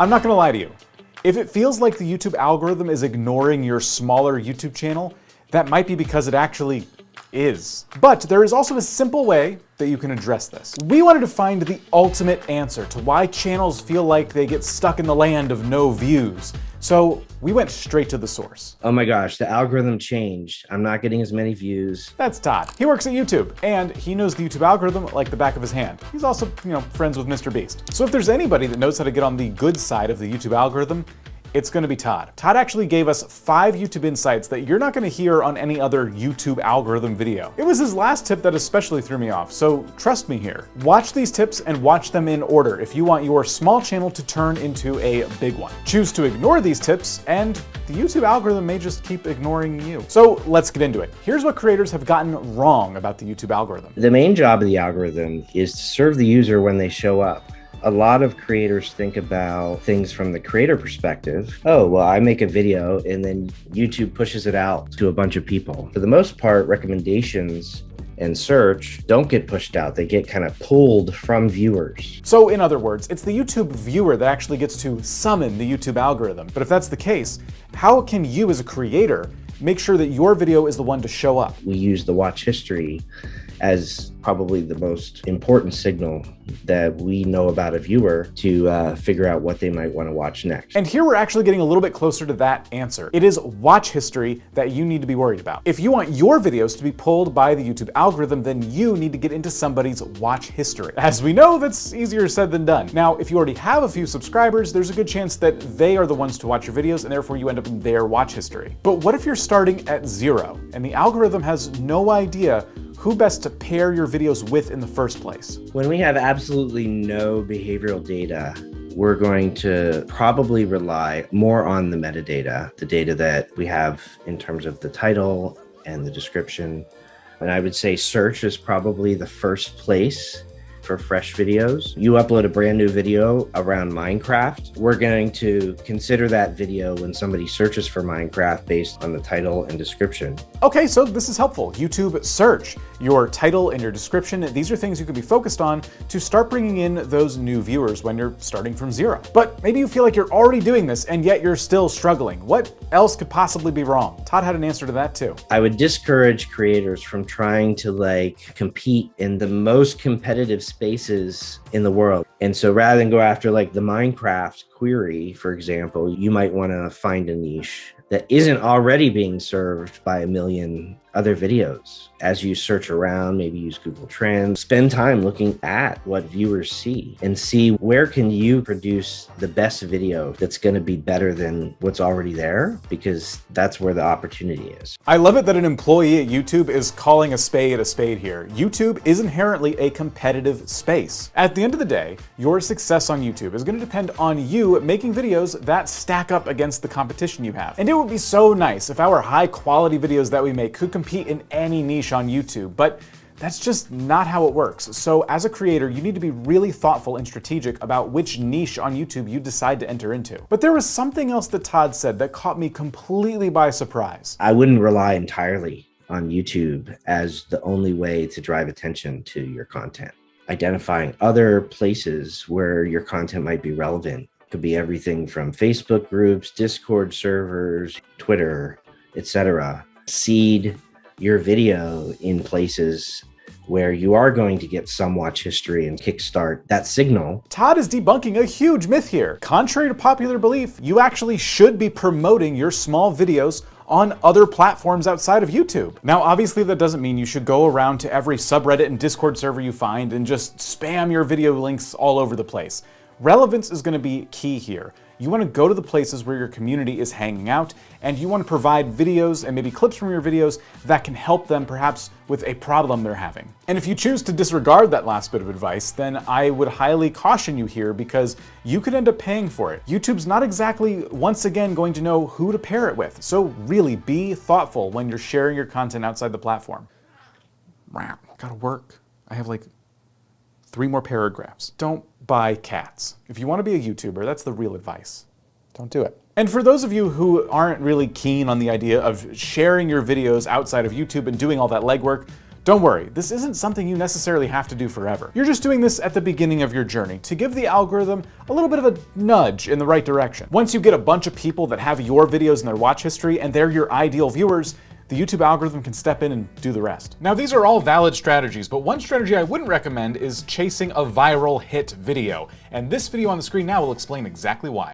I'm not gonna lie to you. If it feels like the YouTube algorithm is ignoring your smaller YouTube channel, that might be because it actually is. But there is also a simple way that you can address this. We wanted to find the ultimate answer to why channels feel like they get stuck in the land of no views. So we went straight to the source. Oh my gosh, the algorithm changed. I'm not getting as many views. That's Todd. He works at YouTube, and he knows the YouTube algorithm like the back of his hand. He's also, friends with Mr. Beast. So if there's anybody that knows how to get on the good side of the YouTube algorithm, it's gonna be Todd. Todd actually gave us 5 YouTube insights that you're not gonna hear on any other YouTube algorithm video. It was his last tip that especially threw me off, so trust me here. Watch these tips and watch them in order if you want your small channel to turn into a big one. Choose to ignore these tips, and the YouTube algorithm may just keep ignoring you. So let's get into it. Here's what creators have gotten wrong about the YouTube algorithm. The main job of the algorithm is to serve the user when they show up. A lot of creators think about things from the creator perspective. Oh, well, I make a video and then YouTube pushes it out to a bunch of people. For the most part, recommendations and search don't get pushed out. They get kind of pulled from viewers. So in other words, it's the YouTube viewer that actually gets to summon the YouTube algorithm. But if that's the case, how can you as a creator make sure that your video is the one to show up? We use the watch history as probably the most important signal that we know about a viewer to figure out what they might want to watch next. And here we're actually getting a little bit closer to that answer. It is watch history that you need to be worried about. If you want your videos to be pulled by the YouTube algorithm, then you need to get into somebody's watch history. As we know, that's easier said than done. Now, if you already have a few subscribers, there's a good chance that they are the ones to watch your videos, and therefore you end up in their watch history. But what if you're starting at 0 and the algorithm has no idea who best to pair your videos with in the first place? When we have absolutely no behavioral data, we're going to probably rely more on the metadata, the data that we have in terms of the title and the description. And I would say search is probably the first place for fresh videos. You upload a brand new video around Minecraft, we're going to consider that video when somebody searches for Minecraft based on the title and description. Okay, so this is helpful. YouTube search, your title and your description, these are things you can be focused on to start bringing in those new viewers when you're starting from 0. But maybe you feel like you're already doing this and yet you're still struggling. What else could possibly be wrong? Todd had an answer to that too. I would discourage creators from trying to compete in the most competitive spaces in the world. And so rather than go after the Minecraft query, for example, you might want to find a niche that isn't already being served by a million other videos. As you search around, maybe use Google Trends, spend time looking at what viewers see and see where can you produce the best video that's going to be better than what's already there, because that's where the opportunity is. I love it that an employee at YouTube is calling a spade here. YouTube is inherently a competitive space. At the end of the day, your success on YouTube is going to depend on you making videos that stack up against the competition you have. And it would be so nice if our high quality videos that we make could compete in any niche on YouTube, but that's just not how it works. So as a creator, you need to be really thoughtful and strategic about which niche on YouTube you decide to enter into. But there was something else that Todd said that caught me completely by surprise. I wouldn't rely entirely on YouTube as the only way to drive attention to your content. Identifying other places where your content might be relevant could be everything from Facebook groups, Discord servers, Twitter, etc. Seed your video in places where you are going to get some watch history and kickstart that signal. Todd is debunking a huge myth here. Contrary to popular belief, you actually should be promoting your small videos on other platforms outside of YouTube. Now, obviously that doesn't mean you should go around to every subreddit and Discord server you find and just spam your video links all over the place. Relevance is going to be key here. You want to go to the places where your community is hanging out, and you want to provide videos and maybe clips from your videos that can help them perhaps with a problem they're having. And if you choose to disregard that last bit of advice, then I would highly caution you here, because you could end up paying for it. YouTube's not exactly, once again, going to know who to pair it with. So really be thoughtful when you're sharing your content outside the platform. Gotta work. I have 3 more paragraphs. Don't buy cats. If you want to be a YouTuber, that's the real advice. Don't do it. And for those of you who aren't really keen on the idea of sharing your videos outside of YouTube and doing all that legwork, Don't worry, this isn't something you necessarily have to do forever. You're just doing this at the beginning of your journey to give the algorithm a little bit of a nudge in the right direction. Once you get a bunch of people that have your videos in their watch history and they're your ideal viewers, the YouTube algorithm can step in and do the rest. Now, these are all valid strategies, but one strategy I wouldn't recommend is chasing a viral hit video. And this video on the screen now will explain exactly why.